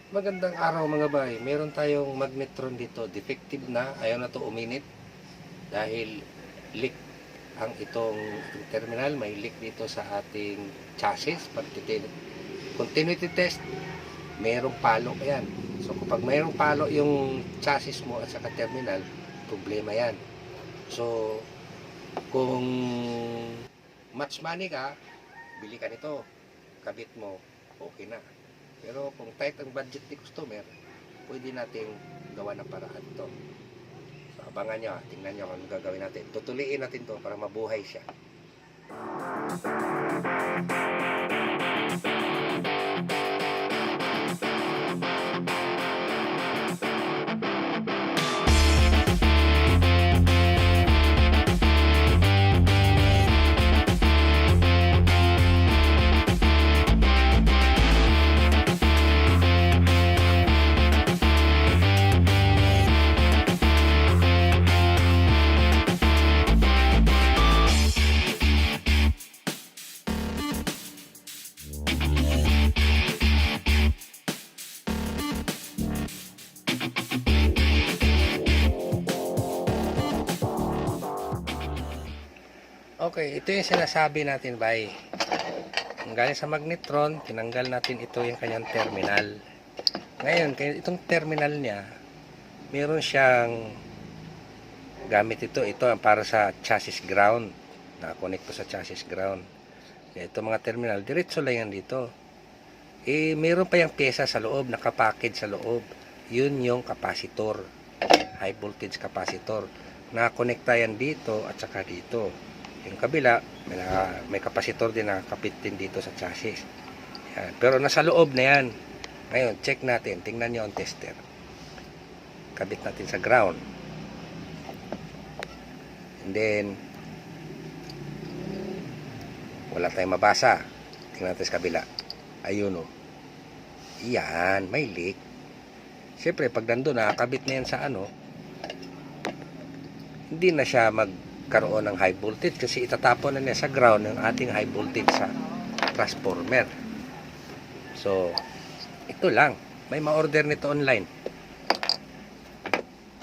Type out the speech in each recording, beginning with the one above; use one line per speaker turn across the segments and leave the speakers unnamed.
Magandang araw mga bay. Meron tayong magnetron dito. Defective na. Ayaw na to uminit. Dahil leak ang itong terminal. May leak dito sa ating chassis. Continuity test. Merong palo yan. So kapag mayroong palo yung chassis mo at saka terminal, problema yan. So kung much money ka, bili ka nito. Kabit mo, okay na. Pero kung tight ang budget ni customer, pwede nating gawa ng paraan to. So, abangan nyo, tingnan nyo kung ano gagawin natin. Tutuliin natin to para mabuhay siya. Okay, ito yung sinasabi natin, bay. Galing sa magnetron, tinanggal natin ito yung kanyang terminal. Ngayon, itong terminal niya, meron siyang gamit ito para sa chassis ground. Nakakonect ko sa chassis ground. Ito mga terminal, diretso lang yan dito. Meron pa yung pyesa sa loob, nakapackage sa loob. Yun yung capacitor. High voltage capacitor. Nakakonekta yan dito at saka dito. Yung kabila, may capacitor din na kapit din dito sa chassis. Yan. Pero nasa loob na yan. Ngayon, check natin. Tingnan nyo ang tester. Kabit natin sa ground. And then, wala tayong mabasa. Tingnan natin sa kabila. Ayun o. Yan, may leak. Siyempre, pag nandun, nakakabit na yan sa hindi na siya magkaroon ng high voltage kasi itatapon na niya sa ground ng ating high voltage sa transformer. So, ito lang. May ma-order nito online.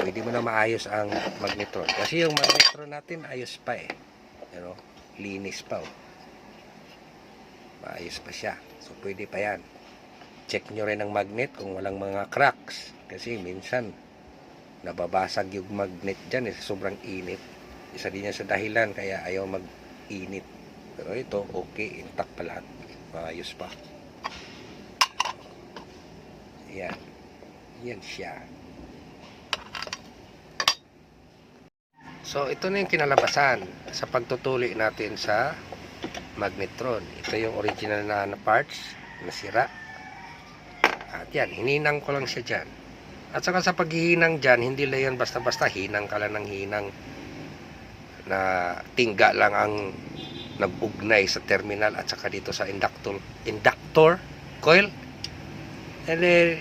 Pwede mo na maayos ang magnetron. Kasi yung magnetron natin, ayos pa eh. Linis pa oh. Maayos pa siya. So, pwede pa yan. Check nyo rin ang magnet kung walang mga cracks. Kasi minsan, nababasag yung magnet dyan eh. Sobrang init. Isa din yan sa dahilan kaya ayaw mag-init. Pero ito, okay. Intact pa lahat. Maayos pa. Yan. Yan siya. So, ito na yung kinalabasan sa pagtutuli natin sa magnetron. Ito yung original na parts na sira. At yan, hininang ko lang siya dyan. At saka sa paghihinang dyan, hindi lang yan basta-basta hinang ka lang ng hinang na tingga lang ang nag-ugnay sa terminal at saka dito sa inductor coil. And then,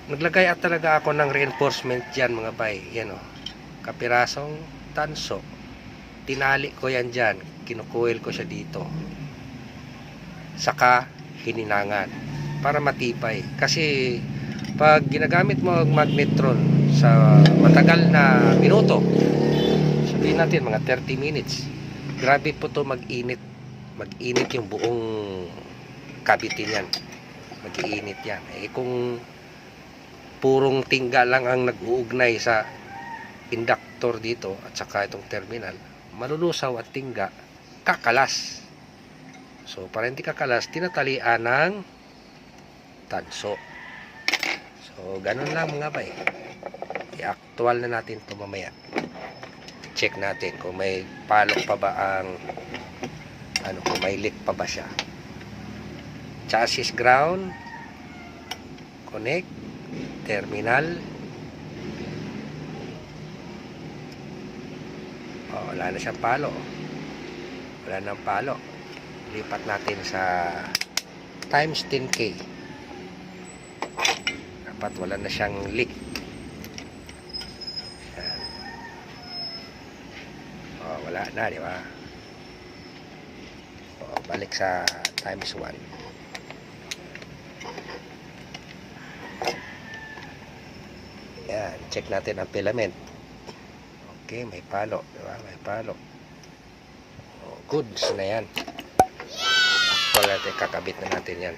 naglagay at talaga ako ng reinforcement dyan mga bay. Yan o, kapirasong tanso. Tinali ko yan dyan. Kinukuil ko siya dito. Saka hininangan para matibay. Kasi pag ginagamit mo ang magnetron sa matagal na minuto, sabihin natin mga 30 minutes, grabe po to mag-init. Mag-init yung buong cavity niyan. Mag-iinit yan. Kung purong tingga lang ang nag-uugnay sa inductor dito at saka itong terminal, malulusaw at tingga, kakalas. So, para hindi kakalas, tinatalian ng tanso. So, ganun lang mga bay. I-actual na natin ito mamaya. Check natin kung may palok pa ba ang kung may leak pa ba siya. Chassis ground, connect, terminal. Wala na siyang palo. Wala nang palo. Lipat natin sa times 10K. Dapat wala na siyang leak. Yan. Wala na, di ba? Balik sa times 1. check natin ang filament. Okay, may palo, di ba? May palo. Goods na yan. Actual natin, kakabit na natin yan.